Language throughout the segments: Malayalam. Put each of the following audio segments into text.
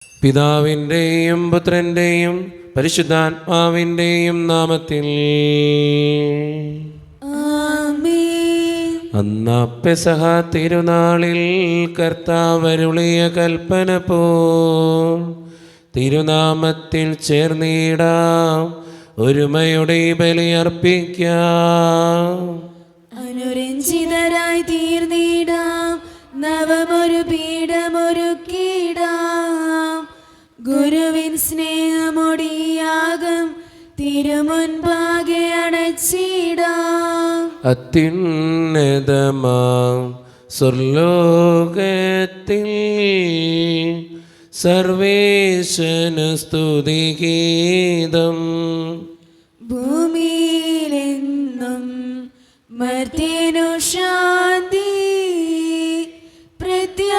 പിതാവിൻ്റെയും പുത്രൻ്റെയും പരിശുദ്ധാത്മാവിൻ്റെയും നാമത്തിൽ. അന്നാ പെസഹ തിരുനാളിൽ കർത്താവരുളിയ കൽപ്പന പോൽ തിരുനാമത്തിൽ ചേർന്നിടാം, ഒരുമയുടെ ബലിയർപ്പിക്കാം. അനുരഞ്ജിതരായി തീർന്നിടാം, നവമൊരു പീഠമൊരുക്കിടാം. ഗുരുവിൻ സ്നേഹമൊടിയാകം തിരുമുൻപാകെ അണച്ചിടാം. അത്യുന്നതമാം സ്വർലോകത്തിൽ സർവേശന് സ്തുതിഗീതം. ഭൂമിയിലെന്നും മർത്യനു ശാന്തി, പ്രത്യാശയുമെന്നേക്കും.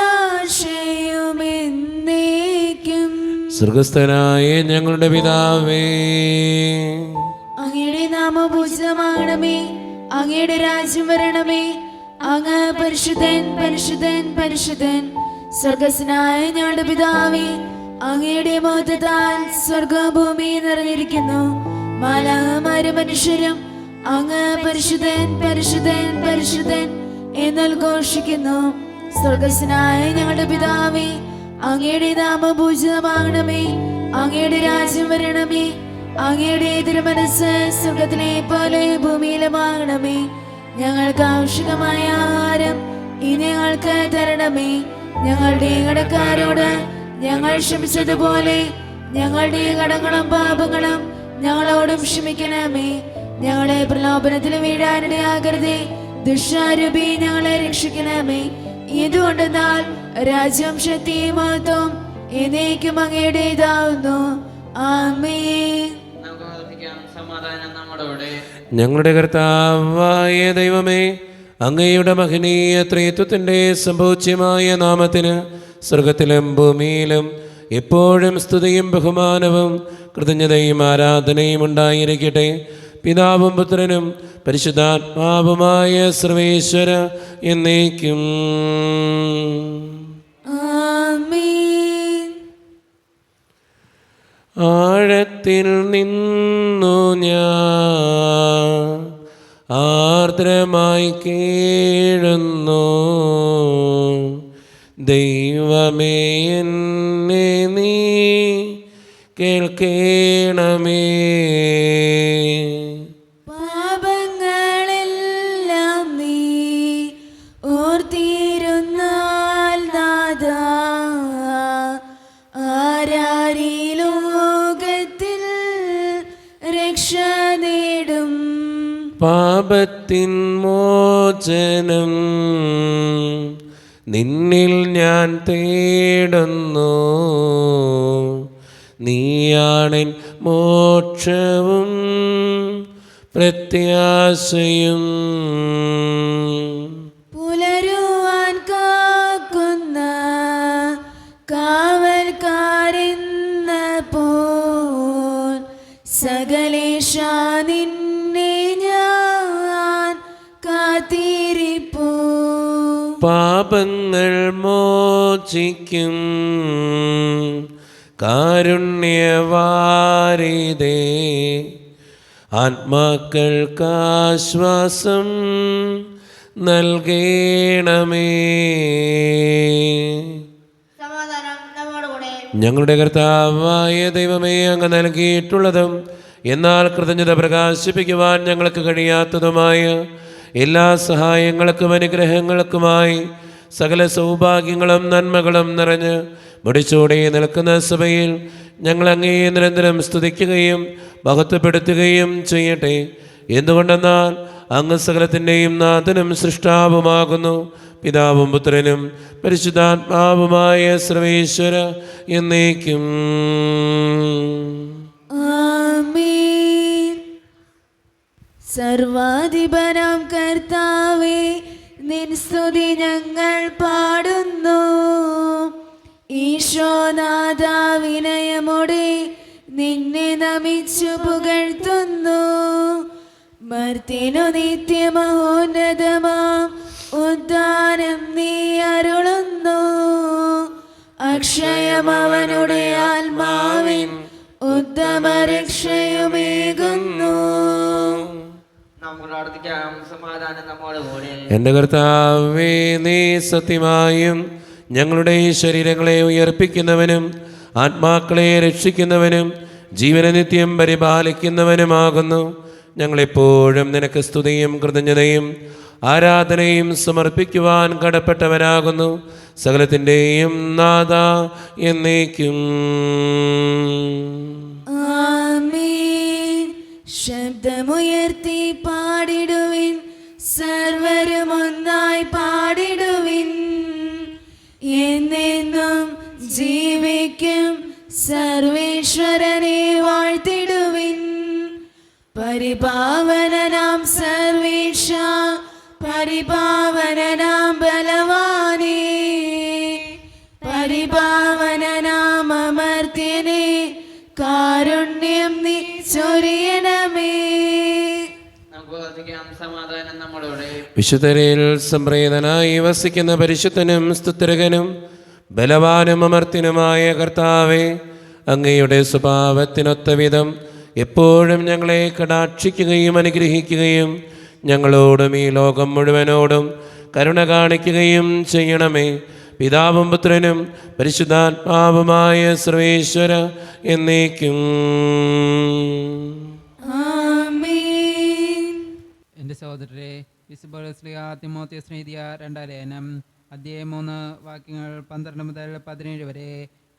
സ്വർഗസ്ഥനായ ഞങ്ങളുടെ പിതാവേ, അങ്ങയുടെ നാമം പൂജിതമാകണമേ, അങ്ങയുടെ രാജ്യം വരണമേ. അങ്ങ് പരിശുദ്ധൻ പരിശുദ്ധൻ പരിശുദ്ധൻ. സ്വർഗസ്നായ ഞങ്ങളുടെ പിതാവേ, അങ്ങയുടെ മഹത്വത്താൽ സ്വർഗഭൂമി നിറഞ്ഞിരിക്കുന്നു. മാലാഖമാരും മനുഷ്യരും അങ്ങ് പരിശുദ്ധൻ പരിശുദ്ധൻ പരിശുദ്ധൻ എന്നുദ്ഘോഷിക്കുന്നു. സ്വർഗസ്നായ ഞങ്ങളുടെ പിതാവേ, അങ്ങയുടെ നാമം പൂജിതമാകണമേ, അങ്ങയുടെ രാജ്യം വരണമേ. അങ്ങയുടെ തിരുമനസ്സ് സ്വർഗത്തിലെ പോലെ ഭൂമിയിലുമാകണമേ. ഞങ്ങൾക്ക് ആവശ്യമായ ആഹാരം ഇനി ഞങ്ങൾക്ക് തരണമേ. ഞങ്ങളുടെ കടക്കാരോട് ഞങ്ങൾ ക്ഷമിച്ചതുപോലെ ഞങ്ങളുടെ കടങ്ങളും പാപങ്ങളും ഞങ്ങളോടും ക്ഷമിക്കണമേ. ഞങ്ങളെ പ്രലോഭനത്തിൽ വീഴാനിടയാകരുതേ, ദുഷ്ടാരൂപി ഞങ്ങളെ രക്ഷിക്കണമേ. ഇതുകൊണ്ടെന്നാൽ രാജ്യം ശക്തിയും മഹത്വവും എന്നേക്കും അങ്ങയുടേതാവുന്നു. ആമേൻ. ഞങ്ങളുടെ കർത്താവായ ദൈവമേ, അങ്ങയുടെ മഹനീയ ത്രിത്വത്തിൻ്റെ സംഭൂജ്യമായ നാമത്തിന് സ്വർഗത്തിലും ഭൂമിയിലും എപ്പോഴും സ്തുതിയും ബഹുമാനവും കൃതജ്ഞതയും ആരാധനയും ഉണ്ടായിരിക്കട്ടെ. പിതാവും പുത്രനും പരിശുദ്ധാത്മാവുമായ സർവേശ്വര എന്നേക്കും. ആഴത്തിൽ നിന്നു ഞാൻ ആർദ്രമായി കേഴുന്നു, ദൈവമേ എന്നെ നീ കേൾക്കണമേ. പാപങ്ങളെല്ലാം നീ ഓർത്തിരുന്നാൽ നാഥാ, ആരാരീ ലോകത്തിൽ രക്ഷ നേടും. പാപത്തിൻ മോചനം നിന്നിൽ ഞാൻ തേടുന്നു, നീയാണെൻ മോക്ഷവും പ്രത്യാശയും. പുലരുവാൻ കാക്കുന്ന കാവൽക്കാരെന്ന പോൽ സകലേശ നിന്നെ ഞാൻ കാത്തിരിപ്പൂ. പാപങ്ങൾ മോചിക്കും കാരുണ്യവാരിതേ, ആത്മാക്കൾക്കാശ്വാസം നൽകണമേ. ഞങ്ങളുടെ കർത്താവായ ദൈവമേ, അങ്ങ് നൽകിയിട്ടുള്ളതും എന്നാൽ കൃതജ്ഞത പ്രകാശിപ്പിക്കുവാൻ ഞങ്ങൾക്ക് കഴിയാത്തതുമായ എല്ലാ സഹായങ്ങൾക്കും അനുഗ്രഹങ്ങൾക്കുമായി സകല സൗഭാഗ്യങ്ങളും നന്മകളും നിറഞ്ഞ് മുടിച്ചൂടെ നിൽക്കുന്ന സഭയിൽ ഞങ്ങൾ അങ്ങേ നിരന്തരം സ്തുതിക്കുകയും മഹത്വപ്പെടുത്തുകയും ചെയ്യട്ടെ. എന്തുകൊണ്ടെന്നാൽ അങ്ങ് സകലത്തിൻ്റെയും നാഥനും സൃഷ്ടാവുമാകുന്നു. പിതാവും പുത്രനും പരിശുദ്ധാത്മാവുമായ സർവേശ്വര എന്നേക്കും. ആമേൻ. സർവാധിപനാം കർത്താവേ, നിൻ സ്തുതി ഞങ്ങൾ പാടുന്നു. ഈശോനാഥ, വിനയമോടെ നിന്നെ നമിച്ചു പുകഴ്ത്തുന്നു. മർത്യനു നിത്യമഹോന്നതമാം ഉദ്ധാനം നീ അരുളുന്നു. അക്ഷയമവനുടെ ആത്മാവിൻ ഉത്തമരക്ഷയുമേകുന്നു. നമുക്ക് പ്രാർത്ഥിക്കാം. സമാധാനം നമ്മോടുകൂടെ. എൻ്റെ കർത്താവേ, നീ സത്യമായും ഞങ്ങളുടെ ശരീരങ്ങളെ ഉയർപ്പിക്കുന്നവനും ആത്മാക്കളെ രക്ഷിക്കുന്നവനും ജീവനെ നിത്യം പരിപാലിക്കുന്നവനുമാകുന്നു. ഞങ്ങളെപ്പോഴും നിനക്ക് സ്തുതിയും കൃതജ്ഞതയും ആരാധനയും സമർപ്പിക്കുവാൻ കടപ്പെട്ടവരാകുന്നു. സകലത്തിൻ്റെയും നാഥ എന്നേക്കും. ആമേൻ. ശബ്ദമുയർത്തി പാടിടുവിൻ, സർവരും ഒന്നായി പാടിടുവിൻ. എന്നെന്നും ജീവിക്കും സർവേശ്വരനെ വാഴ്ത്തിടുവിൻ. പരിപാവനനാം സർവേശ, പരിപാവനനാം ബലവാനേ, പരിപാവനനാം അമർത്യനേ, കാരുണ്യം നീ ചൊരിയണമേ. നമുക്ക് പ്രാർത്ഥിക്കാം. സമാധാനം നമ്മോടുകൂടെ. വിശുദ്ധരിൽ സംപ്രീതനായി വസിക്കുന്ന പരിശുദ്ധനും സ്തുത്യർഹനും ബലവാനും അമർത്യനുമായ കർത്താവേ, അങ്ങയുടെ സ്വഭാവത്തിനൊത്ത വിധം എപ്പോഴും ഞങ്ങളെ കടാക്ഷിക്കുകയും അനുഗ്രഹിക്കുകയും ഞങ്ങളോടും ഈ ലോകം മുഴുവനോടും കരുണ കാണിക്കുകയും ചെയ്യണമേ. പിതാവും പുത്രനും പരിശുദ്ധാത്മാവുമായ സർവേശ്വര എന്നേക്കും. ആമേൻ. എൻ്റെ സഹോദരരെ, തിമോത്തിയോസിന് എഴുതിയ 2 ലേഖനം അധ്യായം 3 വാക്യങ്ങൾ 12 മുതൽ 17 വരെ.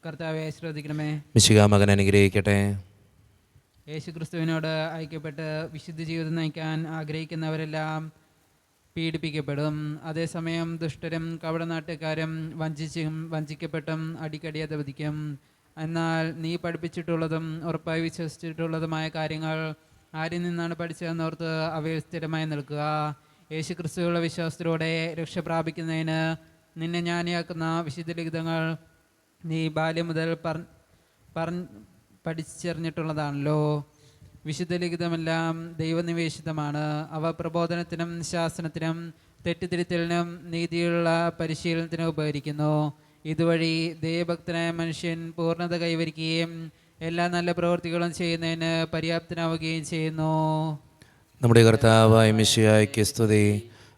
കർത്താവെ ശ്രദ്ധിക്കണമേ. മിശിഹാ മകൻ അനുഗ്രഹിക്കട്ടെ. യേശുക്രിസ്തുവിനോട് ഐക്യപ്പെട്ട് വിശുദ്ധ ജീവിതം നയിക്കാൻ ആഗ്രഹിക്കുന്നവരെല്ലാം പീഡിപ്പിക്കപ്പെടും. അതേസമയം ദുഷ്ടരും കപടനാട്ടുകാരും വഞ്ചിക്കപ്പെട്ടും അടിക്കടി അധപതിക്കും. എന്നാൽ നീ പഠിപ്പിച്ചിട്ടുള്ളതും ഉറപ്പായി വിശ്വസിച്ചിട്ടുള്ളതുമായ കാര്യങ്ങൾ ആരിൽ നിന്നാണ് പഠിച്ചതെന്നോർത്ത് അവയിൽ സ്ഥിരമായി നിൽക്കുക. യേശുക്രിസ്തുവുള്ള വിശ്വാസത്തിലൂടെ രക്ഷ പ്രാപിക്കുന്നതിന് നിന്നെ ജ്ഞാനിയാക്കുന്ന വിശുദ്ധ ലിഖിതങ്ങൾ നീ ബാല്യം മുതൽ പഠിച്ചറിഞ്ഞിട്ടുള്ളതാണല്ലോ. വിശുദ്ധ ലിഖിതമെല്ലാം ദൈവനിവേശിതമാണ്. അവ പ്രബോധനത്തിനും ശാസനത്തിനും തെറ്റിദ്ധരിത്തലിനും നീതിയുള്ള പരിശീലനത്തിനും ഉപകരിക്കുന്നു. ഇതുവഴി ദൈവഭക്തനായ മനുഷ്യൻ പൂർണ്ണത കൈവരിക്കുകയും എല്ലാ നല്ല പ്രവൃത്തികളും ചെയ്യുന്നതിന് പര്യാപ്തനാവുകയും ചെയ്യുന്നു. നമ്മുടെ കർത്താവായ മിശിഹായ്ക്ക് സ്തുതി.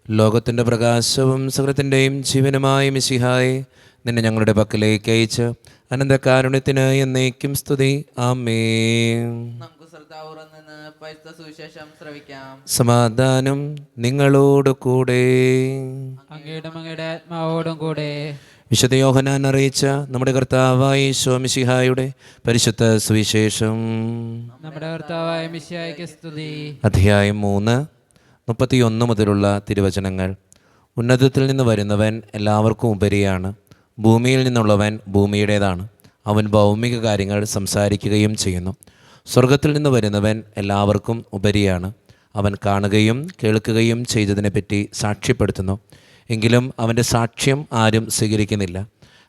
ലോകത്തിൻ്റെ പ്രകാശവും സകലത്തിൻ്റെയും ജീവനുമായ മിശിഹായെ നിന്നെ ഞങ്ങളുടെ പക്കലേക്ക് അയച്ച് അനന്തകാരുണ്യത്തിന് എന്നേക്കും സ്തുതി. ആമേൻ. നമുക്ക് ശ്രദ്ധാപൂർവം നിന്ന് പരിശുദ്ധ സുവിശേഷം ശ്രവിക്കാം. സമാധാനം നിങ്ങളോട് കൂടെ. അങ്ങയുടെ മകയുടെ ആത്മാവോടും കൂടെ. വിശുദ്ധ യോഹന്നാൻ അറിയിച്ച നമ്മുടെ കർത്താവായ ഈശോ മിശിഹായുടെ പരിശുദ്ധ സുവിശേഷം. നമ്മുടെ കർത്താവായ മിശിഹായ്ക്ക് സ്തുതി. അധ്യായം 3 31 മുതലുള്ള തിരുവചനങ്ങൾ. ഉന്നതത്തിൽ നിന്ന് വരുന്നവൻ എല്ലാവർക്കും ഉപരിയാണ്. ഭൂമിയിൽ നിന്നുള്ളവൻ ഭൂമിയുടേതാണ്. അവൻ ഭൗമിക കാര്യങ്ങൾ സംസാരിക്കുകയും ചെയ്യുന്നു. സ്വർഗത്തിൽ നിന്ന് വരുന്നവൻ എല്ലാവർക്കും ഉപരിയാണ്. അവൻ കാണുകയും കേൾക്കുകയും ചെയ്തതിനെപ്പറ്റി സാക്ഷ്യപ്പെടുത്തുന്നു. എങ്കിലും അവൻ്റെ സാക്ഷ്യം ആരും സ്വീകരിക്കുന്നില്ല.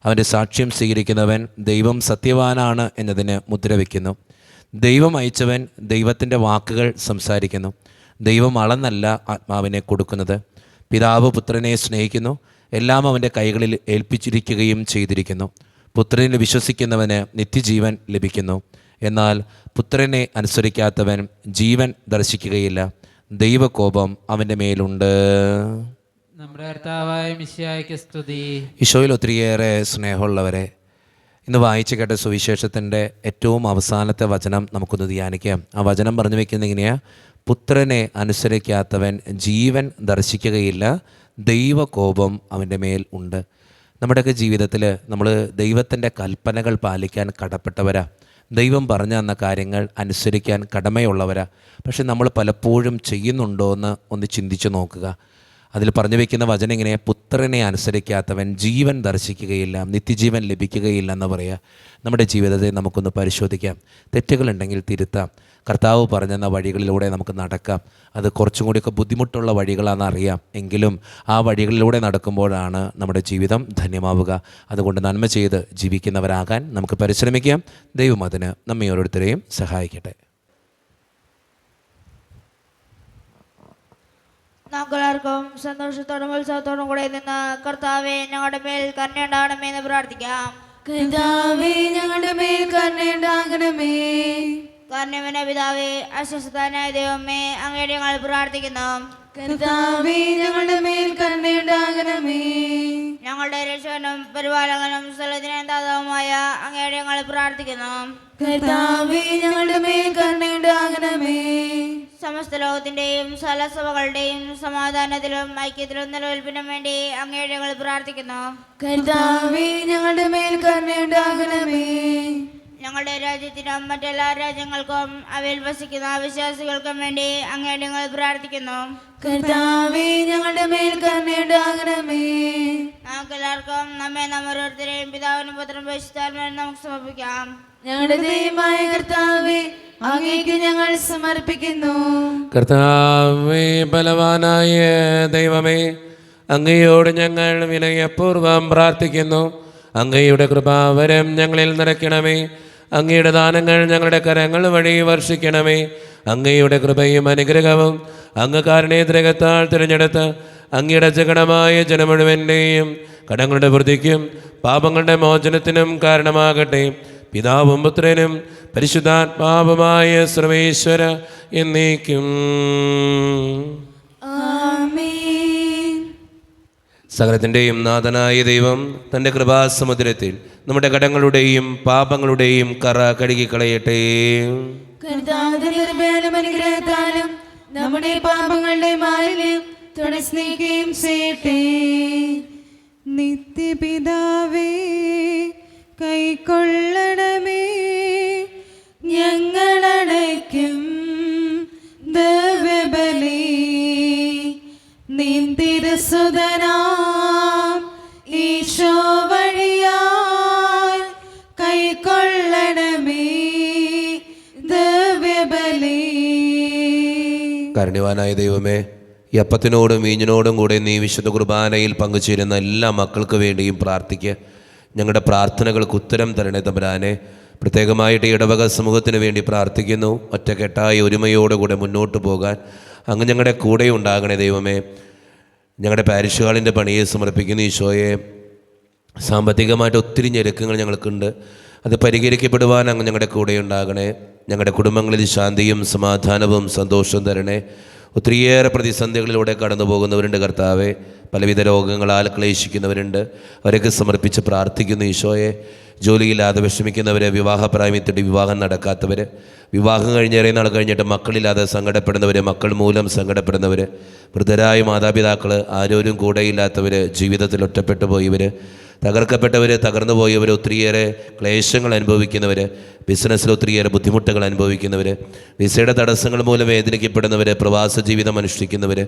അവൻ്റെ സാക്ഷ്യം സ്വീകരിക്കുന്നവൻ ദൈവം സത്യവാനാണ് എന്നതിന് മുദ്രവെക്കുന്നു. ദൈവം അയച്ചവൻ ദൈവത്തിൻ്റെ വാക്കുകൾ സംസാരിക്കുന്നു. ദൈവം അളന്നല്ല ആത്മാവിനെ കൊടുക്കുന്നത്. പിതാവ് പുത്രനെ സ്നേഹിക്കുന്നു. എല്ലാം അവൻ്റെ കൈകളിൽ ഏൽപ്പിച്ചിരിക്കുകയും ചെയ്തിരിക്കുന്നു. പുത്രനിൽ വിശ്വസിക്കുന്നവന് നിത്യജീവൻ ലഭിക്കുന്നു. എന്നാൽ പുത്രനെ അനുസരിക്കാത്തവൻ ജീവൻ ദർശിക്കുകയില്ല. ദൈവകോപം അവൻ്റെ മേലുണ്ട്. നമ്മുടെ കർത്താവായ മിശിഹായ്ക്ക് സ്തുതി. ഈശോയിൽ ഒത്തിരിയേറെ സ്നേഹമുള്ളവരെ, ഇന്ന് വായിച്ചു കേട്ട സുവിശേഷത്തിൻ്റെ ഏറ്റവും അവസാനത്തെ വചനം നമുക്കൊന്ന് ധ്യാനിക്കാം. ആ വചനം പറഞ്ഞു വയ്ക്കുന്നത് ഇങ്ങനെയാണ്: പുത്രനെ അനുസരിക്കാത്തവൻ ജീവൻ ദർശിക്കുകയില്ല. ദൈവകോപം അവൻ്റെ മേൽ ഉണ്ട്. നമ്മുടെയൊക്കെ ജീവിതത്തിൽ നമ്മൾ ദൈവത്തിൻ്റെ കൽപ്പനകൾ പാലിക്കാൻ കടപ്പെട്ടവരാ. ദൈവം പറഞ്ഞു തന്ന കാര്യങ്ങൾ അനുസരിക്കാൻ കടമയുള്ളവരാ. പക്ഷെ നമ്മൾ പലപ്പോഴും ചെയ്യുന്നുണ്ടോ എന്ന് ഒന്ന് ചിന്തിച്ചു നോക്കുക. അതിൽ പറഞ്ഞു വയ്ക്കുന്ന വചനം ഇങ്ങനെ: പുത്രനെ അനുസരിക്കാത്തവൻ ജീവൻ ദർശിക്കുകയില്ല, നിത്യജീവൻ ലഭിക്കുകയില്ല എന്ന് പറയുക. നമ്മുടെ ജീവിതത്തെ നമുക്കൊന്ന് പരിശോധിക്കാം. തെറ്റുകളുണ്ടെങ്കിൽ തിരുത്താം. കർത്താവ് പറഞ്ഞെന്ന വഴികളിലൂടെ നമുക്ക് നടക്കാം. അത് കുറച്ചും കൂടിയൊക്കെ ബുദ്ധിമുട്ടുള്ള വഴികളാണെന്ന് അറിയാം. എങ്കിലും ആ വഴികളിലൂടെ നടക്കുമ്പോഴാണ് നമ്മുടെ ജീവിതം ധന്യമാവുക. അതുകൊണ്ട് നന്മ ചെയ്ത് ജീവിക്കുന്നവരാകാൻ നമുക്ക് പരിശ്രമിക്കാം. ദൈവം അതിന് നമ്മെ ഓരോരുത്തരെയും സഹായിക്കട്ടെ. നമുക്കെല്ലാവർക്കും സന്തോഷത്തോടും ഉത്സവത്തോടും കൂടെ നിന്ന് കർത്താവെ ഞങ്ങളുടെ മേൽ കരുണയുണ്ടാകണമെന്ന് പ്രാർത്ഥിക്കാം. കർത്താവേ ഞങ്ങളുടെ മേൽ കരുണയുണ്ടാകണമേ. കാരണവന പിതാവേ, അസ്വസ്ഥനായ ദൈവമേ, അങ്ങയുടെ ഞങ്ങൾ പ്രാർത്ഥിക്കുന്നു. കർത്താവേ ഞങ്ങളുടെ മേൽ കരുണയുണ്ടാകണമേ. ഞങ്ങളുടെ രക്ഷകനും പരിപാലകനും സ്ഥലത്തിനെന്താതവുമായ അങ്ങയുടെ ഞങ്ങൾ പ്രാർത്ഥിക്കുന്നു. കർത്താവേ ഞങ്ങളുടെ മേൽ കരുണയുണ്ടാകണമേ. സമസ്ത ലോകത്തിന്റെയും സകലസഭകളുടെയും സമാധാനത്തിലും ഐക്യത്തിലും നിലനിൽപ്പിനും വേണ്ടി അങ്ങയുടെ ഞങ്ങൾ പ്രാർത്ഥിക്കുന്നു. കർത്താവേ ഞങ്ങളുടെ മേൽ കരുണയുണ്ടാകണമേ. ഞങ്ങളുടെ രാജ്യത്തിനും മറ്റെല്ലാ രാജ്യങ്ങൾക്കും അവയിൽ വസിക്കുന്ന വിശ്വാസികൾക്കും വേണ്ടി അങ്ങയുടെ ഞങ്ങൾ പ്രാർത്ഥിക്കുന്നു. കർത്താവേ ഞങ്ങളുടെ മേൽ കരുണയുണ്ടാകണമേ. നമുക്കെല്ലാവർക്കും നമ്മെ നാം ഓരോരുത്തരെയും പിതാവിനും പുത്രനും പരിശുദ്ധാത്മാവിനും നമുക്ക് സമർപ്പിക്കാം. ഞങ്ങളുടെ ദൈവമായ കർത്താവേ, അങ്ങേക്ക് ഞങ്ങൾ സമർപ്പിക്കുന്നു. കർത്താവേ, ബലവാനായ ദൈവമേ, അങ്ങയോട് ഞങ്ങൾ വിനയപൂർവ്വം പ്രാർത്ഥിക്കുന്നു. അങ്ങയുടെ കൃപാവരം ഞങ്ങളിൽ നിറയ്ക്കണമേ. അങ്ങയുടെ ദാനങ്ങൾ ഞങ്ങളുടെ കരങ്ങൾ വഴി വർഷിക്കണമേ. അങ്ങയുടെ കൃപയും അനുഗ്രഹവും അങ്ങ് കാരുണ്യദ്രകത്താൽ തിരഞ്ഞെടുത്ത് അങ്ങയുടെ ജഗണമായ ജനം മുഴുവൻ്റെയും കടങ്ങളുടെ വൃദ്ധിക്കും പാപങ്ങളുടെ മോചനത്തിനും കാരണമാകട്ടെ. പിതാവും പുത്രനും പരിശുദ്ധാത്മാവുമായ സർവേശ്വര എന്നേക്കും. ആമേൻ. സകലത്തിൻ്റെയും നാഥനായ ദൈവം തൻ്റെ കൃപാസമുദ്രത്തിൽ നമ്മുടെ കടങ്ങളുടെയും പാപങ്ങളുടെയും കറ കഴുകിക്കളയട്ടെ. കർത്താവിന്റെ കൃപയാലും അനുഗ്രഹത്താലും നമ്മുടെ പാപങ്ങളുടെ മാലിന്യം തുടസ്നേഹിക്കുകയും ചെയ്യട്ടെ. നിത്യപിതാവേ, കൈക്കൊള്ളണമേ ഞങ്ങളടയ്ക്കും ദിവ്യബലി. നിന്തിരുസുതനാം ഈശോ വഴിയാൽ കൈക്കൊള്ളണമേ ദിവ്യബലി. കാരുണ്യവാനായ ദൈവമേ, ഈ അപ്പത്തിനോടും വീഞ്ഞിനോടും കൂടെ നീ വിശുദ്ധ കുർബാനയിൽ പങ്കുചേരുന്ന എല്ലാ മക്കൾക്ക് വേണ്ടിയും പ്രാർത്ഥിക്കുക. ഞങ്ങളുടെ പ്രാർത്ഥനകൾക്ക് ഉത്തരം തരണേ തമ്പുരാനെ. പ്രത്യേകമായിട്ട് ഇടവക സമൂഹത്തിന് വേണ്ടി പ്രാർത്ഥിക്കുന്നു. ഒറ്റക്കെട്ടായി ഒരുമയോടുകൂടെ മുന്നോട്ട് പോകാൻ അങ്ങ് ഞങ്ങളുടെ കൂടെ ഉണ്ടാകണേ ദൈവമേ. ഞങ്ങളുടെ പാരിഷ് ഹാളിൻ്റെ പണിയെ സമർപ്പിക്കുന്ന ഈശോയെ, സാമ്പത്തികമായിട്ട് ഒത്തിരി ഞെരുക്കങ്ങൾ ഞങ്ങൾക്കുണ്ട്. അത് പരിഹരിക്കപ്പെടുവാൻ അങ്ങ് ഞങ്ങളുടെ കൂടെ ഉണ്ടാകണേ. ഞങ്ങളുടെ കുടുംബങ്ങളിൽ ശാന്തിയും സമാധാനവും സന്തോഷവും തരണേ. ഒത്തിരിയേറെ പ്രതിസന്ധികളിലൂടെ കടന്നു പോകുന്നവരുണ്ട് കർത്താവെ. പലവിധ രോഗങ്ങളാൽ ക്ലേശിക്കുന്നവരുണ്ട്. അവരൊക്കെ സമർപ്പിച്ച് പ്രാർത്ഥിക്കുന്നു ഈശോയെ. ജോലിയില്ലാതെ വിഷമിക്കുന്നവർ, വിവാഹപ്രായമെത്തിയിട്ട് വിവാഹം നടക്കാത്തവർ, വിവാഹം കഴിഞ്ഞേറെ നാൾ കഴിഞ്ഞിട്ട് മക്കളില്ലാതെ സങ്കടപ്പെടുന്നവർ, മക്കൾ മൂലം സങ്കടപ്പെടുന്നവർ, വൃദ്ധരായ മാതാപിതാക്കൾ, ആരോരും കൂടെയില്ലാത്തവർ, ജീവിതത്തിൽ ഒറ്റപ്പെട്ടു പോയവർ, തകർക്കപ്പെട്ടവർ, തകർന്നു പോയവർ, ഒത്തിരിയേറെ ക്ലേശങ്ങൾ അനുഭവിക്കുന്നവർ, ബിസിനസ്സിൽ ഒത്തിരിയേറെ ബുദ്ധിമുട്ടുകൾ അനുഭവിക്കുന്നവർ, വിസയുടെ തടസ്സങ്ങൾ മൂലം വേദനിക്കപ്പെടുന്നവർ, പ്രവാസ ജീവിതം അനുഷ്ഠിക്കുന്നവർ,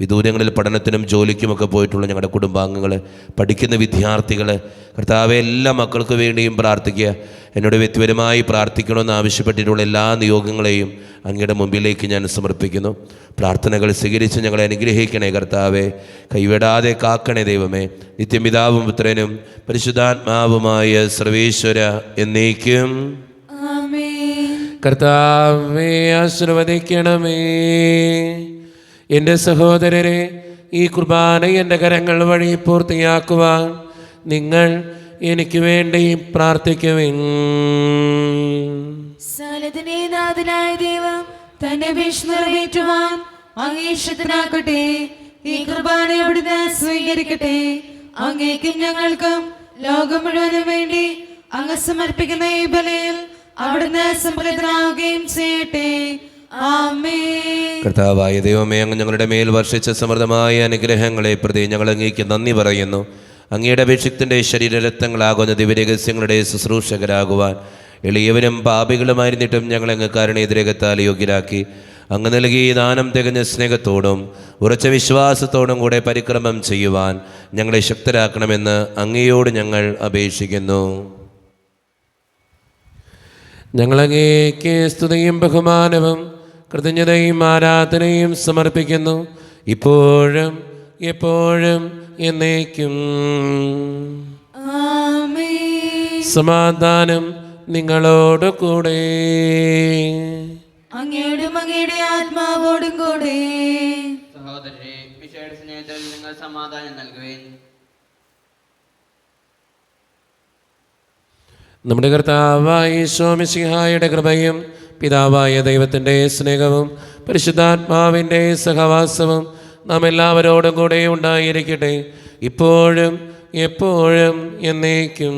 വിദൂരങ്ങളിൽ പഠനത്തിനും ജോലിക്കുമൊക്കെ പോയിട്ടുള്ള ഞങ്ങളുടെ കുടുംബാംഗങ്ങൾ, പഠിക്കുന്ന വിദ്യാർത്ഥികൾ, കർത്താവെ എല്ലാ മക്കൾക്ക് വേണ്ടിയും പ്രാർത്ഥിക്കുക. എന്നോട് വ്യക്തിപരമായി പ്രാർത്ഥിക്കണമെന്ന് ആവശ്യപ്പെട്ടിട്ടുള്ള എല്ലാ നിയോഗങ്ങളെയും അങ്ങയുടെ മുമ്പിലേക്ക് ഞാൻ സമർപ്പിക്കുന്നു. പ്രാർത്ഥനകൾ സ്വീകരിച്ച് ഞങ്ങളെ അനുഗ്രഹിക്കണേ കർത്താവെ. കൈവിടാതെ കാക്കണേ ദൈവമേ. നിത്യപിതാവും പുത്രനും പരിശുദ്ധാത്മാവുമായ സർവേശ്വര എന്നേക്കും. കർത്താവെ ആശീർവദിക്കണമേ. എൻ്റെ സഹോദരരെ, ഈ കുർബാന എൻ്റെ കരങ്ങൾ വഴി പൂർത്തിയാക്കുവാൻ നിങ്ങൾ എനിക്ക് വേണ്ടി പ്രാർത്ഥിക്കുവിൻ. സകലത്തിന്റെ നാഥനായ ദൈവം തന്റെ ഭീഷ്മ നിറവേറ്റുവാൻ അങ്ങേഷത്തിനാക്കട്ടെ. ഈ കുർബാന അവിടുന്ന് സ്വീകരിക്കട്ടെ. അങ്ങേക്കും ഞങ്ങൾക്കും ലോകം മുഴുവനും വേണ്ടി അങ്ങ് സമർപ്പിക്കുന്ന ഈ ബലിയിൽ അവിടുന്ന് സംപ്രീതനാവുകയും ചെയ്യട്ടെ. ആമേൻ. കർത്താവായ ദൈവമേ, അങ്ങ് ഞങ്ങളുടെ മേൽ വർഷിച്ച സമൃദ്ധമായ അനുഗ്രഹങ്ങളെ പ്രതി ഞങ്ങൾ അങ്ങേക്ക് നന്ദി പറയുന്നു. അങ്ങയുടെ അഭിഷിക്തൻ്റെ ശരീരരക്തങ്ങളാകുന്ന ദിവ്യരഹസ്യങ്ങളുടെ ശുശ്രൂഷകരാകുവാൻ എളിയവരും പാപികളുമായിരുന്നിട്ടും ഞങ്ങളങ്ങ് കാരുണ്യദ്രേകത്താൽ യോഗ്യരാക്കി. അങ്ങ് നൽകിയ ദാനം തികഞ്ഞ സ്നേഹത്തോടും ഉറച്ച വിശ്വാസത്തോടും കൂടെ പരിക്രമം ചെയ്യുവാൻ ഞങ്ങളെ ശക്തരാക്കണമെന്ന് അങ്ങയോട് ഞങ്ങൾ അപേക്ഷിക്കുന്നു. ഞങ്ങളങ്ങേക്ക് സ്തുതിയും ബഹുമാനവും കൃതജ്ഞതയും ആരാധനയും സമർപ്പിക്കുന്നു, ഇപ്പോഴും എപ്പോഴും എന്നേക്കും. ആമേൻ. സമാധാനം നിങ്ങളോട് കൂടെ. അങ്ങയോടും അങ്ങയുടെ ആത്മാവോടും കൂടെ. സഹോദരരെ, വിശേഷ സ്നേഹത്തിൽ നിങ്ങൾ സമാധാനം നൽകുവേൻ. നമ്മുടെ കർത്താവായ ഈശോ മിശിഹായുടെ കൃപയും പിതാവായ ദൈവത്തിൻ്റെ സ്നേഹവും പരിശുദ്ധാത്മാവിൻ്റെ സഹവാസവും നാം എല്ലാവരോടും കൂടെ ഉണ്ടായിരിക്കട്ടെ, ഇപ്പോഴും എപ്പോഴും എന്നേക്കും.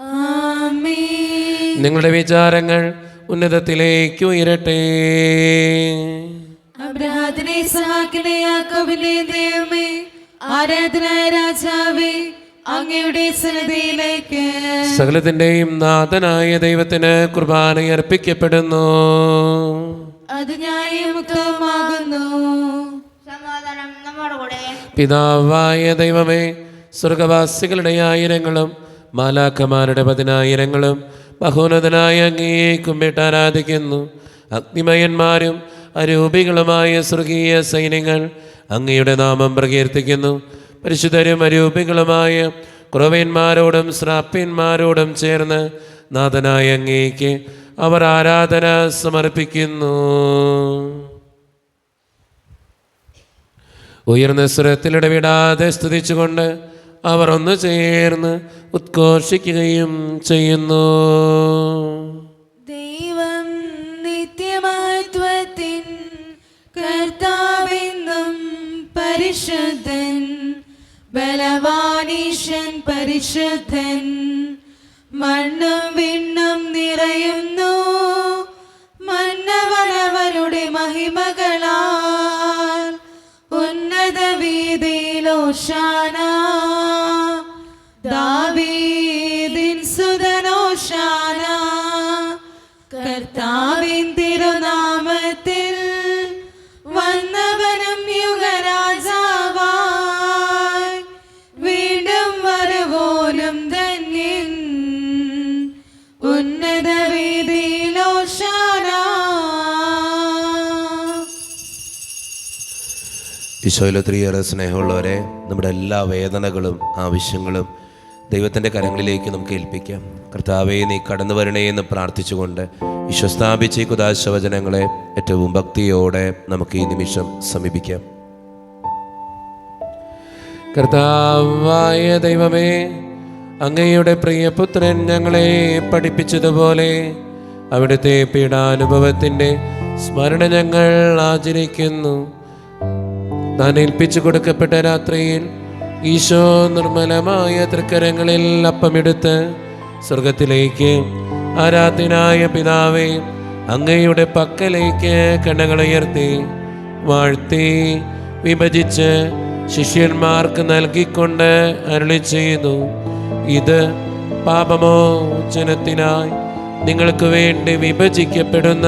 ആമേൻ. നിങ്ങളുടെ വിചാരങ്ങൾ ഉന്നതത്തിലേക്ക് ഉയരട്ടെ. അബ്രഹാത്തിനെ ഇസ്ഹാക്കിനെ യാക്കോബിനെ ദൈവമേ, ആരാധനായ രാജാവേ, അങ്ങയുടെ സന്നിധിയിലേക്ക് സകലത്തിൻ്റെയും നാഥനായ ദൈവത്തിന് കുർബാന അർപ്പിക്കപ്പെടുന്നു. അത് ന്യായമുക്തമാകുന്നു. സമാധാനം നമ്മോടുകൂടെ. പിതാവായ ദൈവമേ, സ്വർഗവാസികളുടെ ആയിരങ്ങളും മാലാഖമാരുടെ 10,000ങ്ങളും ബഹുനതനായ അങ്ങയെ കുമ്പിട്ട് ആരാധിക്കുന്നു. അഗ്നിമയന്മാരും അരൂപികളുമായ സ്വർഗീയ സൈന്യങ്ങൾ അങ്ങയുടെ നാമം പ്രകീർത്തിക്കുന്നു. പരിശുദ്ധരും അരൂപികളുമായ കുറവന്മാരോടും ശ്രാപ്യന്മാരോടും ചേർന്ന് നാഥനായ അങ്ങേക്ക് അവർ ആരാധന സമർപ്പിക്കുന്നു. ഉയർന്ന സ്വരത്തിലിടവിടാതെ സ്തുതിച്ചുകൊണ്ട് അവർ ഒന്ന് ചേർന്ന് ഉദ്ഘോഷിക്കുകയും ചെയ്യുന്നു. ദൈവം നിത്യമഹത്വത്തിൻ കർത്താവെന്നും പരിശുദ്ധൻ, ബലവാനീശൻ പരിശുദ്ധൻ. മണ്ണും വിണ്ണും നിറയുന്നു മന്നവനവരുടെ മഹിമകളാൽ. ഉന്നത വീതിയിൽ ഹോശാന, ദാവീദിൻ സുതൻ ഹോശാന. കർത്താവിൻ തിരുനാമത്തിൽ വന്നവനും യുഗരാജാവായി, വീണ്ടും വരവോലും ധന്യൻ. ഉന്നത വീതിയിൽ ഹോശാന. ഈശോയിൽ ഒത്തിരിയേറെ സ്നേഹമുള്ളവരെ, നമ്മുടെ എല്ലാ വേദനകളും ആവശ്യങ്ങളും ദൈവത്തിൻ്റെ കരങ്ങളിലേക്ക് നമുക്ക് ഏൽപ്പിക്കാം. കർത്താവേ, നീ കടന്നു വരണേ എന്ന് പ്രാർത്ഥിച്ചുകൊണ്ട് ഈശോ സ്ഥാപിച്ച ഈ കുദാശവചനങ്ങളെ ഏറ്റവും ഭക്തിയോടെ നമുക്ക് ഈ നിമിഷം സമീപിക്കാം. കർത്താവായ ദൈവമേ, അങ്ങയുടെ പ്രിയപുത്രൻ ഞങ്ങളെ പഠിപ്പിച്ചതുപോലെ അവിടുത്തെ പീഡാനുഭവത്തിൻ്റെ സ്മരണ ഞങ്ങൾ ആചരിക്കുന്നു. താൻ ഏൽപ്പിച്ചു കൊടുക്കപ്പെട്ട രാത്രിയിൽ ഈശോ നിർമ്മലമായ തൃക്കരങ്ങളിൽ അപ്പമെടുത്ത് സ്വർഗത്തിലേക്ക് ആരാധനായ പിതാവേ അങ്ങയുടെ പക്കലേക്ക് കണ്ണുകളുയർത്തി വാഴ്ത്തി വിഭജിച്ച് ശിഷ്യന്മാർക്ക് നൽകിക്കൊണ്ട് അരുളി ചെയ്തു, ഇത് പാപമോചനത്തിനായി നിങ്ങൾക്ക് വേണ്ടി വിഭജിക്കപ്പെടുന്ന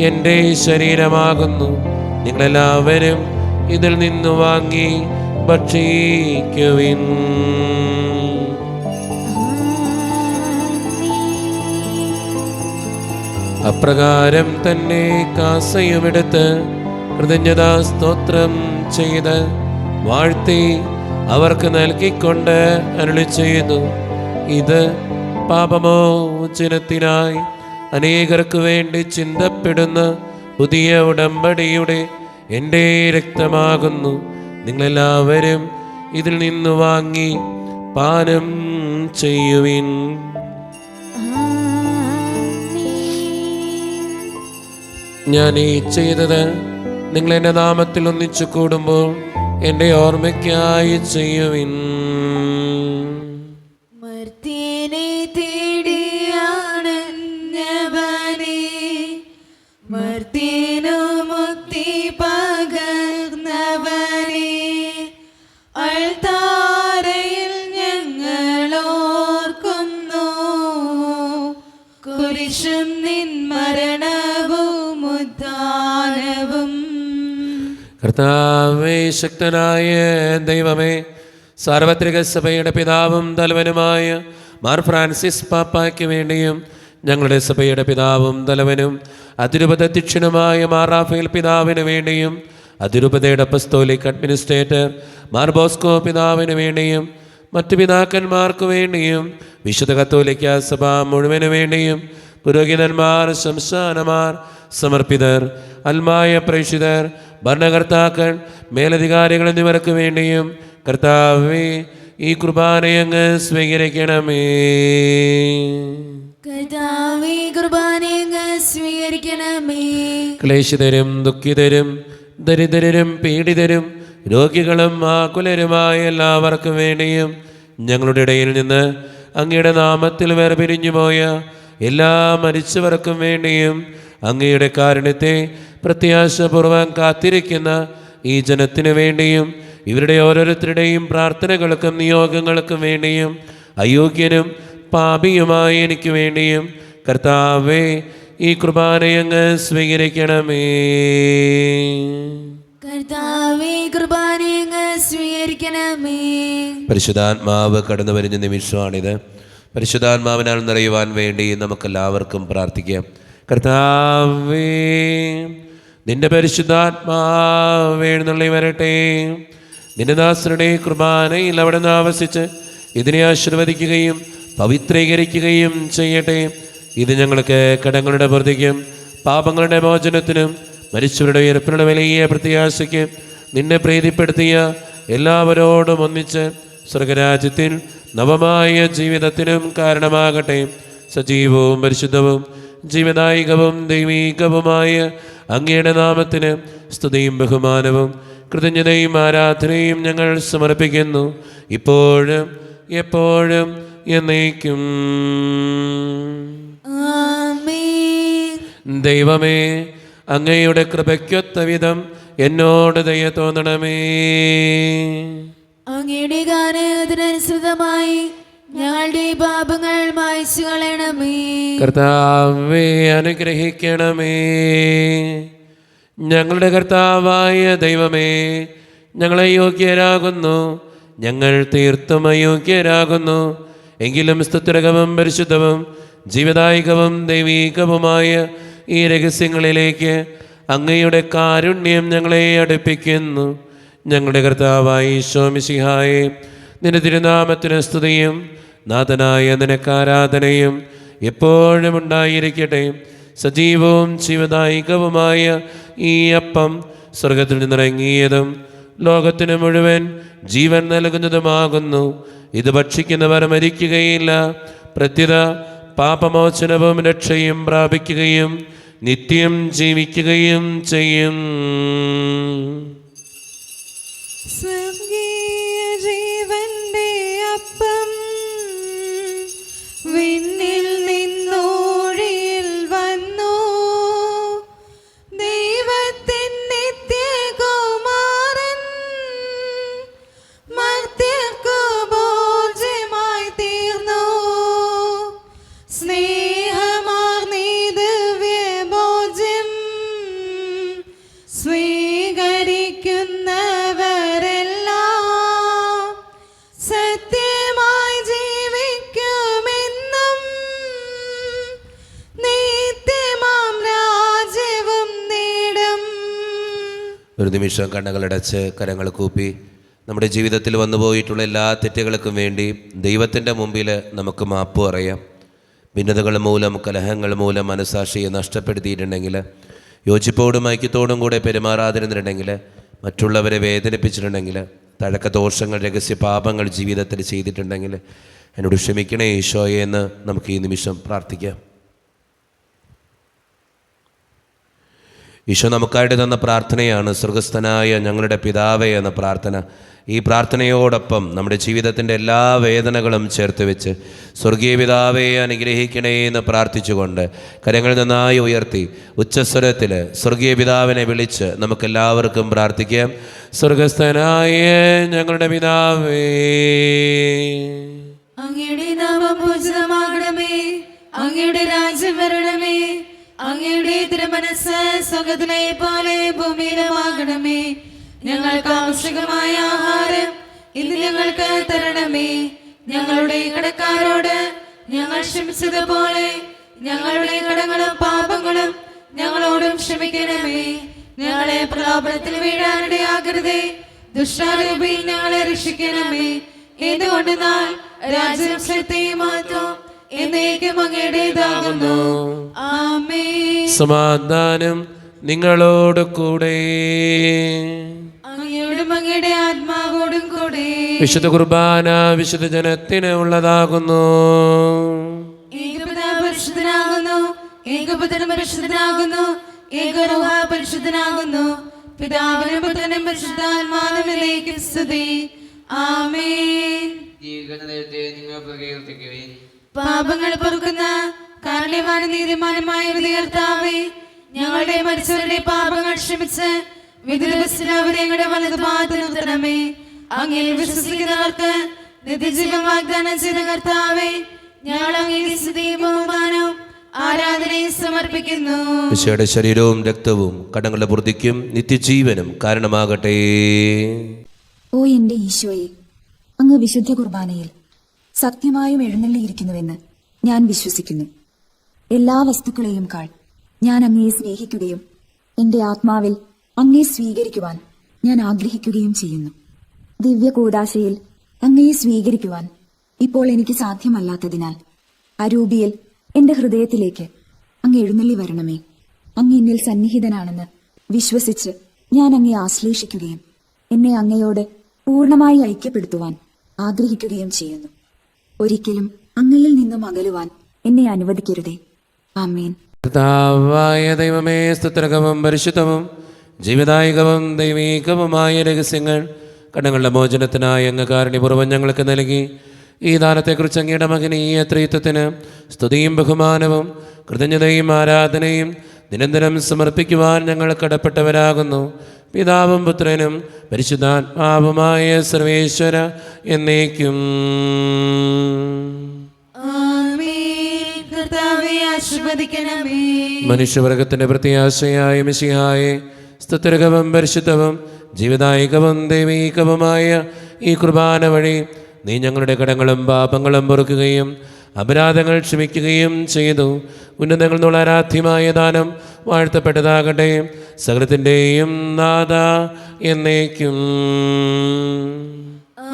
എൻ്റെ ശരീരമാകുന്നു. നിങ്ങളെല്ലാവരും ഇതിൽ നിന്ന് വാങ്ങി ഭക്ഷിക്കുവിൻ. അപ്രകാരം തന്നെ കാസയുമെടുത്ത് കൃതജ്ഞതാ സ്തോത്രം ചെയ്ത് വാഴ്ത്തി അവർക്ക് നൽകിക്കൊണ്ട് അരുളി ചെയ്തു, ഇത് പാപമോചനത്തിനായി അനേകർക്ക് വേണ്ടി ചിന്തപ്പെടുന്ന പുതിയ ഉടമ്പടിയുടെ എൻ്റെ രക്തമാകുന്നു. നിങ്ങളെല്ലാവരും ഇതിൽ നിന്ന് വാങ്ങി പാനം ചെയ്യുവിൻ. ഞാൻ ഈ ചെയ്തത് നിങ്ങൾ എൻ്റെ നാമത്തിൽ ഒന്നിച്ചു കൂടുമ്പോൾ എൻ്റെ ഓർമ്മയ്ക്കായി ചെയ്യുവിൻ. മർത്യനെ തേടിയാണഞ്ഞവനെ, മർത്യനു മുക്തി പകർന്നവനെ, അൾത്താരയിൽ ഞങ്ങൾ ഓർക്കുന്നു. കുരിശും നിൻ മരണവും ഉദ്ധാനവും. കർത്താവേ, ശക്തനായ ദൈവമേ, സാർവത്രിക സഭയുടെ പിതാവും തലവനുമായ മാർ ഫ്രാൻസിസ് പാപ്പായ്ക്ക് വേണ്ടിയും ഞങ്ങളുടെ സഭയുടെ പിതാവും തലവനും അതിരൂപതധ്യക്ഷനുമായ മാർ റാഫേൽ പിതാവിന് വേണ്ടിയും അതിരൂപതയുടെ അപ്പസ്തോലിക് അഡ്മിനിസ്ട്രേറ്റർ മാർ ബോസ്കോ പിതാവിന് വേണ്ടിയും മറ്റു പിതാക്കന്മാർക്ക് വേണ്ടിയും വിശുദ്ധ കത്തോലിക്ക സഭ മുഴുവന് വേണ്ടിയും പുരോഹിതന്മാർ, ശംശാനമാർ, സമർപ്പിതർ, അൽമായ പ്രേക്ഷിതർ, ഭരണകർത്താക്കൾ, മേലധികാരികൾ എന്നിവർക്ക് വേണ്ടിയും കർത്താവേ ഈ കുർബാനയങ്ങ് സ്വീകരിക്കണമേ. കർത്താവേ, കുർബാനയങ്ങ് സ്വീകരിക്കണമേ. ക്ലേശിതരും ദുഃഖിതരും ദരിദ്രരും പീഡിതരും രോഗികളും ആകുലരുമായ എല്ലാവർക്കും വേണ്ടിയും ഞങ്ങളുടെ ഇടയിൽ നിന്ന് അങ്ങയുടെ നാമത്തിൽ വേർപിരിഞ്ഞു പോയ എല്ലാ മരിച്ചവർക്കും വേണ്ടിയും അങ്ങയുടെ കാരുണ്യത്തെ പ്രത്യാശപൂർവ്വം കാത്തിരിക്കുന്ന ഈ ജനത്തിനു വേണ്ടിയും ഇവരുടെ ഓരോരുത്തരുടെയും പ്രാർത്ഥനകൾക്കും നിയോഗങ്ങൾക്കും വേണ്ടിയും അയോഗ്യനും പാപിയുമായ എനിക്ക് വേണ്ടിയും കർത്താവേ, ഈ കുർബാനയങ്ങ് സ്വീകരിക്കണമേ. കർത്താവേ, കുർബാനയങ്ങ് സ്വീകരിക്കണമേ. പരിശുദ്ധാത്മാവ് കടന്നു വരുന്ന നിമിഷമാണിത്. പരിശുദ്ധാത്മാവിനാൽ നിറയുവാൻ വേണ്ടി നമുക്കെല്ലാവർക്കും പ്രാർത്ഥിക്കാം. കർത്താവേ, നിന്റെ പരിശുദ്ധാത്മാവ് എഴുന്നള്ളി വരട്ടെ. നിന്റെ ദാസരുടെ കുർബാനയിൽ അവിടെ നിന്ന് ആവസിച്ച് ഇതിനെ ആശീർവദിക്കുകയും പവിത്രീകരിക്കുകയും ചെയ്യട്ടെ. ഇത് ഞങ്ങൾക്ക് കടങ്ങളുടെ പൂർത്തിക്കും പാപങ്ങളുടെ മോചനത്തിനും മരിച്ചവരുടെ ഉയർപ്പിനുള്ള വലിയ പ്രത്യാശയ്ക്ക് നിന്നെ പ്രീതിപ്പെടുത്തിയ എല്ലാവരോടും ഒന്നിച്ച് സ്വർഗരാജ്യത്തിൽ നവമായ ജീവിതത്തിനും കാരണമാകട്ടെ. സജീവവും പരിശുദ്ധവും ജീവദായികവും ദൈവീകവുമായ അങ്ങയുടെ നാമത്തിന് സ്തുതിയും ബഹുമാനവും കൃതജ്ഞതയും ആരാധനയും ഞങ്ങൾ സമർപ്പിക്കുന്നു, ഇപ്പോഴും എപ്പോഴും എന്നേക്കും. ആമേൻ. ദൈവമേ, അങ്ങയുടെ കൃപയ്ക്കൊത്ത വിധം എന്നോട് ദയ തോന്നണമേ. അങ്ങയുടെ ഗാനത്തിനനുസൃതമായി ഞങ്ങളുടെ പാപങ്ങൾ മായ്ച്ചു കളയണമേ. കർത്താവേ, അനുഗ്രഹിക്കണമേ. ഞങ്ങളുടെ കർത്താവായ ദൈവമേ, ഞങ്ങളെ യോഗ്യരാകുന്നു, ഞങ്ങൾ തീർത്തും അയോഗ്യരാകുന്നു. എങ്കിലും സ്തുത്യർഹവും പരിശുദ്ധവും ജീവദായകവും ദൈവീകവുമായ ഈ രഹസ്യങ്ങളിലേക്ക് അങ്ങയുടെ കാരുണ്യം ഞങ്ങളെ അടുപ്പിക്കുന്നു. ഞങ്ങളുടെ കർത്താവായ ഈശോ മിശിഹായേ, നിന്റെ തിരുനാമത്തിന് സ്തുതിയും നാഥനായ നിനക്ക് ആരാധനയും എപ്പോഴും ഉണ്ടായിരിക്കട്ടെ. സജീവവും ജീവദായികവുമായ ഈ അപ്പം സ്വർഗത്തിൽ നിന്നിറങ്ങിയതും ലോകത്തിന് മുഴുവൻ ജീവൻ നൽകുന്നതുമാകുന്നു. ഇത് ഭക്ഷിക്കുന്നവർ മരിക്കുകയില്ല, പ്രത്യുത പാപമോചനവും രക്ഷയും പ്രാപിക്കുകയും നിത്യം ജീവിക്കുകയും ചെയ്യും. സ്വർഗീയ ജീവന്റെ അപ്പം വിണ്ണിൽ നിന്നോഴിയിൽ വന്നു. ദൈവത്തിൻ നിത്യകുമാരൻ മർത്യർക്കു ഭോജ്യമായി തീർന്നു. സ്നേഹമാർന്നീ ദിവ്യഭോജ്യം സ്വീകരിക്കുന്നവരെല്ലാം സത്യമായി ജീവിക്കുമെന്നും നിത്യമാം രാജ്യവും നേടും. ഒരു നിമിഷം കണ്ണുകളടച്ച് കരങ്ങൾ കൂപ്പി നമ്മുടെ ജീവിതത്തിൽ വന്നുപോയിട്ടുള്ള എല്ലാ തെറ്റുകൾക്കും വേണ്ടി ദൈവത്തിൻ്റെ മുമ്പിൽ നമുക്ക് മാപ്പ് പറയാം. ഭിന്നതകൾ മൂലം കലഹങ്ങൾ മൂലം മനസ്സാക്ഷിയെ നഷ്ടപ്പെടുത്തിയിട്ടുണ്ടെങ്കിൽ, യോജിപ്പോടും ഐക്യത്തോടും കൂടെ പെരുമാറാതിരുന്നിട്ടുണ്ടെങ്കിൽ, മറ്റുള്ളവരെ വേദനിപ്പിച്ചിട്ടുണ്ടെങ്കിൽ, തഴക്കദോഷങ്ങൾ രഹസ്യ പാപങ്ങൾ ജീവിതത്തിൽ ചെയ്തിട്ടുണ്ടെങ്കിൽ എന്നോട് ക്ഷമിക്കണേ ഈശോയെ എന്ന് നമുക്ക് ഈ നിമിഷം പ്രാർത്ഥിക്കാം. ഈശോ നമുക്കായിട്ട് തന്ന പ്രാർത്ഥനയാണ് സ്വർഗസ്ഥനായ ഞങ്ങളുടെ പിതാവേ എന്ന പ്രാർത്ഥന. ഈ പ്രാർത്ഥനയോടൊപ്പം നമ്മുടെ ജീവിതത്തിൻ്റെ എല്ലാ വേദനകളും ചേർത്ത് വെച്ച് സ്വർഗീയ പിതാവേ അനുഗ്രഹിക്കണേ എന്ന് പ്രാർത്ഥിച്ചുകൊണ്ട് കരങ്ങൾ നന്നായി ഉയർത്തി ഉച്ചസ്വരത്തിൽ സ്വർഗീയ പിതാവിനെ വിളിച്ച് നമുക്കെല്ലാവർക്കും പ്രാർത്ഥിക്കാം. സ്വർഗസ്ഥനായ ഞങ്ങളുടെ പിതാവേ, അങ്ങയുടെ നാമം പൂജിതമാകണമേ. അങ്ങയുടെ രാജ്യം വരണമേ. അങ്ങയുടെ തിരുമനസ്സ് സ്വർഗ്ഗത്തിലെ പോലെ ഭൂമിയിലുമാകണമേ. ഞങ്ങൾക്ക് ആവശ്യമായ ആഹാരം ഇന്ന് ഞങ്ങൾക്ക് തരണമേ. ഞങ്ങളുടെ കടക്കാരോട് ഞങ്ങൾ ക്ഷമിച്ചതുപോലെ ഞങ്ങളുടെ കടങ്ങളും പാപങ്ങളും ഞങ്ങളോടും ക്ഷമിക്കണമേ. ഞങ്ങളെ പ്രലോഭനത്തിൽ വീഴാനിടയാകരുതേ. ദുഷ്ടാരൂപിയിൽ ഞങ്ങളെ രക്ഷിക്കണമേ. എന്തുകൊണ്ടെന്നാൽ രാജ്യം ശക്തിയും മഹത്വവും എന്നേക്കും അങ്ങയുടേതാകുന്നു. ആമേൻ. സമാധാനം നിങ്ങളോട് കൂടെ. അങ്ങയുടെ അങ്ങയുടെ ആത്മാവോടും കൂടെ. വിശുദ്ധ കുർബാന വിശുദ്ധ ജനത്തിന് ഉള്ളതാകുന്നു. ഏകപിതാവ് പരിശുദ്ധനാകുന്നു, ഏകപുത്രൻ പരിശുദ്ധനാകുന്നു, ഏകരൂഹ പരിശുദ്ധനാകുന്നു. പിതാവിനും പുത്രനും പരിശുദ്ധാത്മാവിലേക്കും സ്തുതി. ആമേൻ. ജീവിക്കുന്ന ദൈവത്തെ നിങ്ങൾ പ്രകീർത്തിക്കുവിൻ. പാപങ്ങൾ പൊറുക്കുന്ന കാരുണ്യവാനും നീതിമാനുമായ വിധികർത്താവേ, ഞങ്ങളുടെ മരിച്ചവരുടെ പാപങ്ങൾ ക്ഷമിച്ച് വിധി ദിവസത്തിൽ അവരെ ഞങ്ങളുടെ വലതുഭാഗത്ത് നിർത്തണമേ. അങ്ങിൽ വിശ്വസിക്കുന്നവർക്ക് നിത്യജീവൻ വാഗ്ദാനം ചെയ്ത കർത്താവേ, ഞങ്ങൾ അങ്ങേ സ്തുതിയും ബഹുമാനവും ആരാധനയും സമർപ്പിക്കുന്നു. ഈശോയുടെ ശരീരവും രക്തവും കടങ്ങളുടെ പൂർത്തിക്കും നിത്യജീവനും കാരണമാകട്ടെ. ഓ എന്റെ ഈശോയെ, അങ്ങ് വിശുദ്ധ കുർബാനയിൽ സത്യമായും എഴുന്നള്ളിയിരിക്കുന്നുവെന്ന് ഞാൻ വിശ്വസിക്കുന്നു. എല്ലാ വസ്തുക്കളെയും കാൾ ഞാൻ അങ്ങയെ സ്നേഹിക്കുകയും എന്റെ ആത്മാവിൽ അങ്ങയെ സ്വീകരിക്കുവാൻ ഞാൻ ആഗ്രഹിക്കുകയും ചെയ്യുന്നു. ദിവ്യ കൂദാശയിൽ അങ്ങയെ സ്വീകരിക്കുവാൻ ഇപ്പോൾ എനിക്ക് സാധ്യമല്ലാത്തതിനാൽ അരൂപിയിൽ എന്റെ ഹൃദയത്തിലേക്ക് അങ്ങ് എഴുന്നള്ളി വരണമേ. അങ്ങ് എന്നിൽ സന്നിഹിതനാണെന്ന് വിശ്വസിച്ച് ഞാൻ അങ്ങയെ ആശ്ലേഷിക്കുകയും എന്നെ അങ്ങയോട് പൂർണ്ണമായി ഐക്യപ്പെടുത്തുവാൻ ആഗ്രഹിക്കുകയും ചെയ്യുന്നു. ഒരിക്കലും അങ്ങയിൽ നിന്നും അകലുവാൻ എന്നെ അനുവദിക്കരുതേ. ആമേൻ. കർത്താവായ ദൈവമേ, സ്തുത്യർഹവും പരിശുദ്ധവും ജീവദായകവും ദൈവീകവുമായ രഹസ്യങ്ങൾ കടങ്ങളുടെ മോചനത്തിനായി അങ്ങ് കാരുണ്യപൂർവ്വം ഞങ്ങൾക്ക് നൽകി. ഈ ദാനത്തെക്കുറിച്ച് അങ്ങയുടെ മകനീയ ത്രിത്വത്തിന് സ്തുതിയും ബഹുമാനവും കൃതജ്ഞതയും ആരാധനയും നിരന്തരം സമർപ്പിക്കുവാൻ ഞങ്ങൾ കടപ്പെട്ടവരാകുന്നു. പിതാവും പുത്രനും പരിശുദ്ധാത്മാവുമായ സർവേശ്വര എന്നേക്കും. ആമേൻ. കർത്താവേ, ആശീർവദിക്കണമേ. മനുഷ്യവർഗത്തിന്റെ പ്രത്യാശയായ മിശിഹായെ, സ്തുത്യർഹവും പരിശുദ്ധവും ജീവദായകവും ദൈവീകവുമായ ഈ കുർബാന വഴി നീ ഞങ്ങളുടെ കടങ്ങളും പാപങ്ങളും പൊറുക്കുകയും അപരാധങ്ങൾ ക്ഷമിക്കുകയും ചെയ്തു. ഉന്നതങ്ങൾ എന്നുള്ള ആരാധ്യമായ ദാനം വാഴ്ത്തപ്പെട്ടതാകട്ടെ. സകലത്തിൻ്റെയും നാഥ എന്നേക്കും.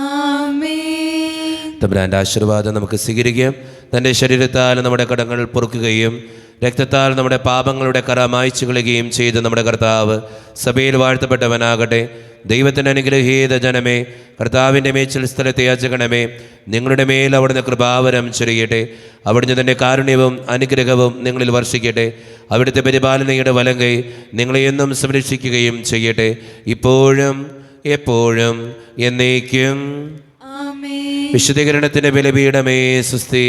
ആമേൻ. തമ്പുരാന്റെ ആശീർവാദം നമുക്ക് സ്വീകരിക്കാം. തൻ്റെ ശരീരത്താൽ നമ്മുടെ കടങ്ങൾ പൊറുക്കുകയും രക്തത്താൽ നമ്മുടെ പാപങ്ങളുടെ കറ മായ്ച്ചു കളയുകയും ചെയ്ത് നമ്മുടെ കർത്താവ് സഭയിൽ വാഴ്ത്തപ്പെട്ടവനാകട്ടെ. ദൈവത്തിൻ്റെ അനുഗ്രഹീത ജനമേ, കർത്താവിൻ്റെ മേച്ചിൽ സ്ഥലത്തെ യാചകണമേ. നിങ്ങളുടെ മേൽ അവിടുന്ന് കൃപാവരം ചൊരിയട്ടെ. അവിടുന്ന് തൻ്റെ കാരുണ്യവും അനുഗ്രഹവും നിങ്ങളിൽ വർഷിക്കട്ടെ. അവിടുത്തെ പരിപാലനയുടെ വലങ്കൈ നിങ്ങളെ എന്നും സംരക്ഷിക്കുകയും ചെയ്യട്ടെ, ഇപ്പോഴും എപ്പോഴും എന്നേക്കും. ആമേൻ. വിശുദ്ധീകരണത്തിൻ്റെ ബലിപീഠമേ സുസ്തി.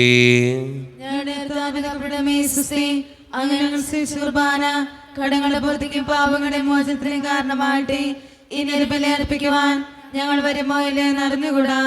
ഞങ്ങളുടെ കർത്താവിന്റെ സ്തുതി. അങ്ങനെ അനുസരിച്ച് കുർബാന കടങ്ങളുടെ പൂർത്തിക്കും പാപങ്ങളുടെ മോചനത്തിനും കാരണമാകട്ടെ. ഇനി ഒരു ബലി അർപ്പിക്കുവാൻ ഞങ്ങൾ വരുമോ ഇല്ലെന്ന് അറിഞ്ഞുകൂടാ.